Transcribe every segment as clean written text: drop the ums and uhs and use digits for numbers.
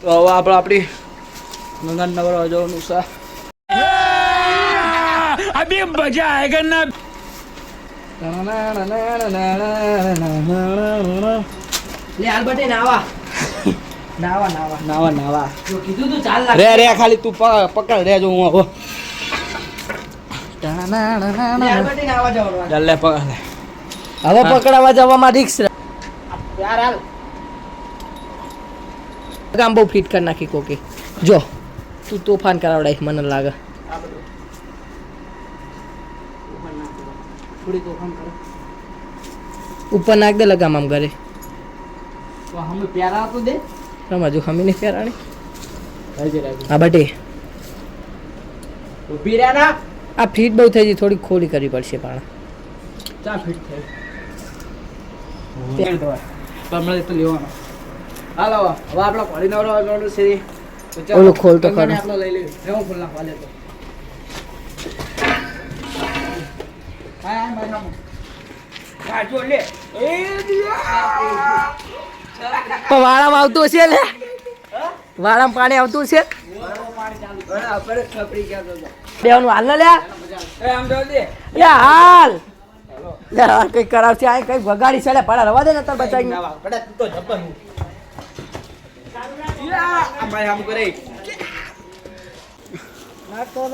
તો હવે આપણે આપણી ગંગા નવરા જવાનું છે. અભી મજા આયેગા ના. લે હાલ બટે નાવા જો કીધું તું ચાલ લાગ રે ખાલી તું પકડ રે જો હું આવો. લે હાલ બટે નાવા જવાનું ચાલ લે પકડ. હવે પકડાવા જવામાં રિક્સ યાર હાલ ગામ બહુ ફિટ કરી નાખી કોકે જો તું તોફાન કરાવડાય મને લાગે થોડી તોફાન કરો ઉપર નાખ દે લગામ આમ ઘરે તો હમે પ્યારા તો દે સમજો હમી ને પ્યારાણી હા બટે ઉભી રહ્યા ના આ ફીટ બહુ થઈ ગઈ થોડી ખોલી કરવી પડશે પણ ચા ફીટ થઈ કમળે તો લેવાનો. હાલો હવે આપણા કોળી નવરો છે. ઓલું ખોલ તો ખરું. આપણે લઈ લેવી. હું ખોલ નાખવા લે તો. હા ભાઈ નામ. કાજો લે. એ પણ વાળામાં આવતું હશે લે વાળામાં પાણી આવતું છે આપણે ખપરી ગયા તો. દેવાનું હાલ ને લે એ આમ જો દે. એ હાલ લે કઈ કરાવતી આ કઈ વગાડી છે લે પાડા રવા દે ને તાર બચાઈ બડા તું તો જબર હું. યા ભાઈ આમ કરે.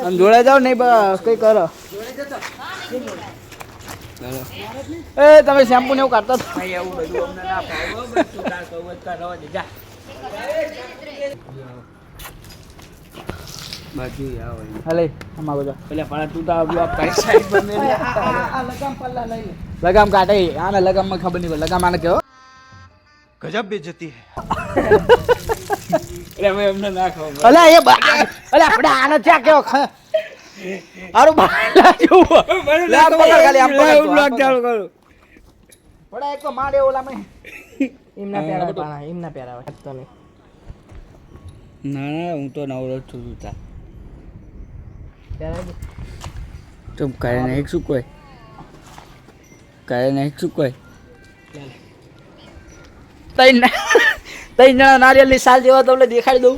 આમ જોડે જાવ નહીં બસ કઈ કરો. એ તમે શેમ્પુ ને એવું કાઢતા હતા એવું બધું અમને ના ભાવ બધું તાર કહું કરવા દે જા બાજુ આવો હાલે આમાં બધા પેલા પાડા તું તો આ કાઈ સાઈડ બને આ લગામ પલ્લા લઈ લે લગામ કાઢે આને લગામમાં ખબર નહીં લગામ આને કેવો ગજબ બેજતી હે એટલે મેં એમને ના ખબર અલે એ અલે આપણે આને ચા કેવો આરું બાલા જેવું લાગ પકડ ખાલી આમ પકડ બ્લોક ચાલુ કરું પડા એક તો માડે ઓલા મે એમના પેરા પાણા એમના પેરા તો નહીં ના હું તો નવરો છું તા પેરા तुम करे नहीं શું કોઈ કરે નહીં શું કોઈ તઈ નારિયેલ ની સાલ જેવા તમને દેખાડી દઉં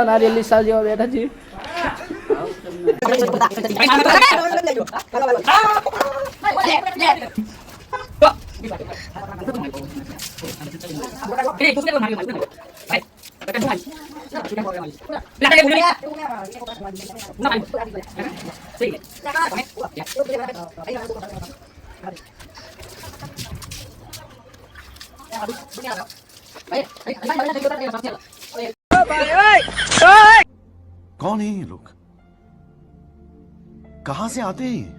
નારિયેલ ની સાલ જેવા બેઠા છે कौन है ये लोग कहां से आते हैं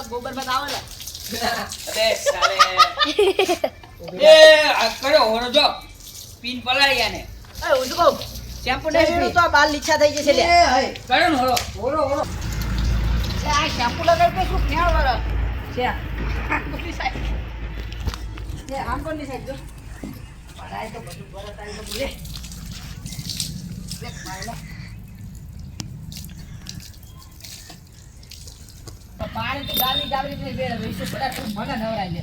गोबर मत आवे ना अरे साले ए आ करो होनो जो પીન પલાળી આને એ હું તો કહું શેમ્પુ નહીં તો બાલ લીછા થઈ જશે લે કરો ને હોરો હોરો આ શેમ્પુ લગાવી કે શું ફેર વર છે કોની સાઈડ એ આમ કોની સાઈડ જો પડાય તો બધું બરત આવી તો બોલે દેખ માયલા તો પાણી તો ગાલી ગાલી ને બેડ વેસો પડા તો મને નવરાઈ લે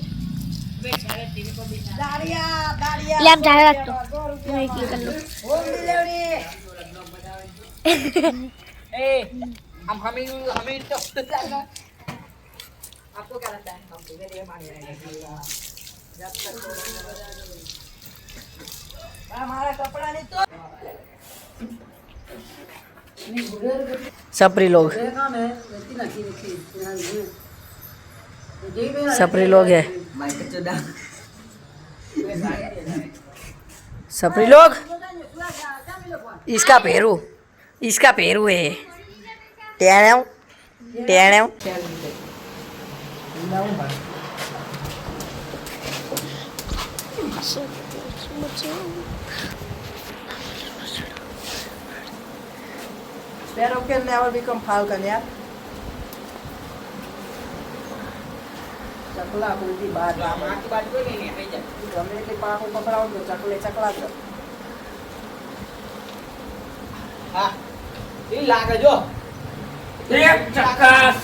બે સારે ટીવી પર બી દાડિયા લેમ ચાલે રાખતો હું એક કરી લઉં ઓ મિલેવડી ए हम हमें तो आपको क्या लगता है हम तुम्हें ये मांग रहे हैं जब तक हमारा कपड़ा नहीं तो सपरी लोग सपरी लोग है सपरी लोग इसका पेरू है टेणेव पैरों के नेवर बिकम फाल्कन यार चकला उल्टी बात मां की बात कोई नहीं है गमे એટલી પાખો પકડાવો તો ચકલે ચકલા જ હા ઈ લાગે જો એક ચક્કસ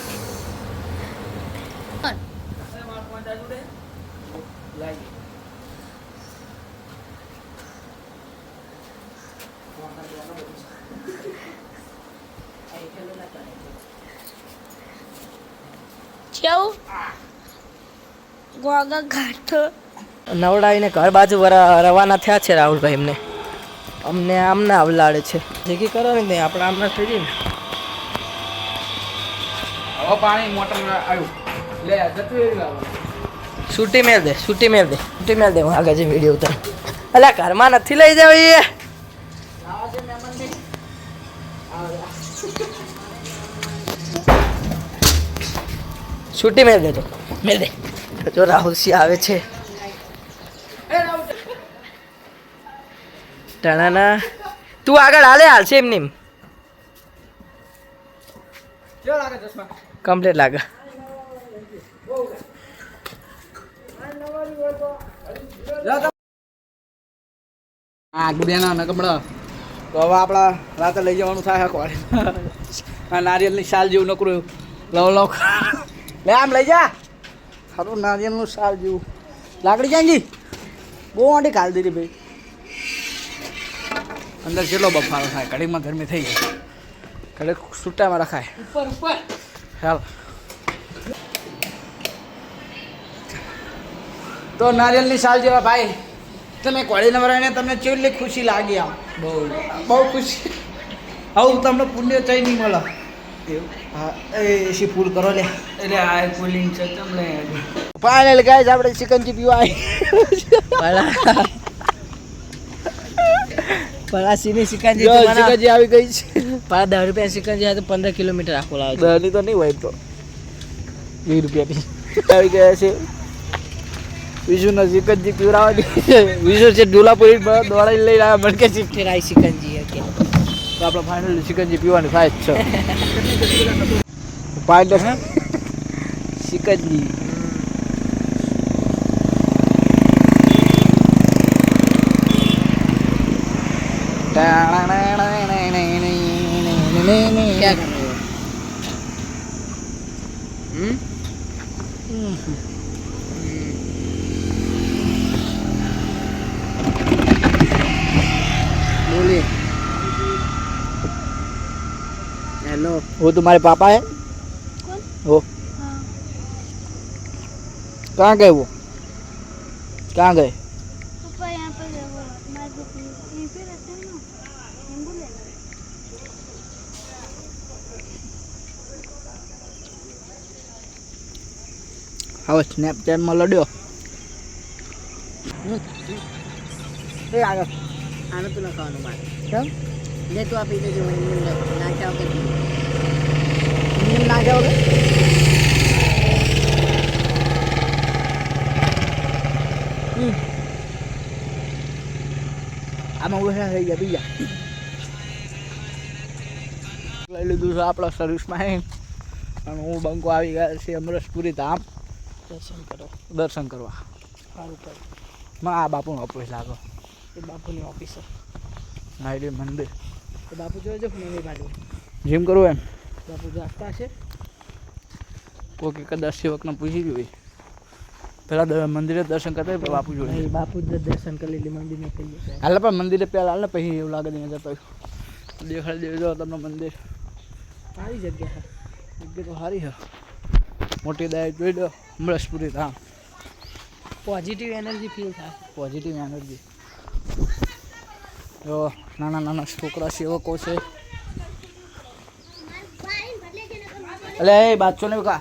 લાગી કેવું ગોગા ઘાટો નવડાવીને ઘર બાજુ રવાના થયા છે રાહુલભાઈ એમને અમને આમને આવલાડે છે જેકી કરો ને આપણે આમને થઈ જઈએ ને હવે પાણી મોટર આવ્યું લે જતું રહ્યું છૂટી મેળ દે હું આગળ જે વિડીયો ઉતાર અલ્યા ઘરમાં નથી લઈ જાવ એ છૂટી મેળ દે જો રાહુલ સિંહ આવે છે ટાણાના તું આગળ હાલશે એમની કેવો લાગે ચશ્મા કમ્પ્લીટ લાગે હા ગુડિયાના નકમડા તો હવે આપણા રાતે લઈ જવાનું થાય કોણ આ નારિયેલની શાલ જેવું નકરું લવ લે આમ લઈ જા સારું નારિયેલનું શાલ જેવું લાકડી ક્યાંગી બહુ આંટી ખાલી દીધી ભાઈ અંદર કેટલો બફારો થાય કઢીમાં ગરમી થઈ જાય કઢી છૂટામાં રખાય ઉપર ચાલ તો નારિયેલની શાલ જેવા ભાઈ તમે કોળીને વરાઈને તમને કેટલી ખુશી લાગી આમ બહુ ખુશી આવું તમને પુણ્ય થઈ નહીં મળે હા એસી ફૂલ કરો લે એટલે આ કુલિંગ છે તમને ફાઇનલ ગાઈસ આપણે ચિકનજી પીવા પલા સીની સિકંજી ચિકનજી આવી ગઈ છે પલા 10 રૂપિયા સિકંજી આ તો 15 કિલોમીટર આખો લાવે દહની તો નહીં હોય તો 20 રૂપિયા આવી ગયા છે વિશુનો ચિકનજી પીવડાવવાની વિશુ છે ડોલાપુરી દોડાઈ લઈને આવ્યા મણકે ફેરાઈ સિકંજી કે તો આપણે ફાઇનલ ચિકનજી પીવાની ફાઈટ છે ફાઇનલ ચિકનજી क्या कर रहे हो बोलिए हेलो वो तुम्हारे पापा है कौन वो हाँ कहाँ गए वो कहाँ गए पापा यहाँ पर है वो हमारे यहीं पे रहते हैं ना नींबू ले लो હવે સ્નેપચેટમાં લડ્યો એ આગળ આને તો લખાવાનું મારે કેમ લે તું આપી દેજો નાખ્યા વગર ના જાઓ આમાં ઓછા થઈ ગયા બીજા લઈ લીધું છે આપણા સર્વિસમાં અને હું બંકો આવી ગયા છે અમરસપુરી ધામ દર્શન કરવા સારું કર માં આ બાપુનો ઓફિસ લાગો એ બાપુની ઓફિસ નાયડી મંદિર એ બાપુ જોજો ફ્રેન્ડની બાજુ જીમ કરવું એમ બાપુ જાગતા છે કોઈ કદાચ સેવકને પૂછી જોઈએ પેલા મંદિરે દર્શન કરતા હોય બાપુ જોઈએ બાપુ જ દર્શન કરી લીધી મંદિરને થઈ ગયા હાલ પણ મંદિરે પહેલાં હાલ ને પછી એવું લાગે નહીં જતો દેખાડી દેજો તમને મંદિર સારી જગ્યા જગ્યા તો સારી છે મોટી દાય જોઈ લો અમરસપુરી ધામ પોઝિટિવ એનર્જી ફીલ થાય પોઝિટિવ એનર્જી જો નાના નાના છોકરા સેવકો છે એટલે એ બાદશો ને કા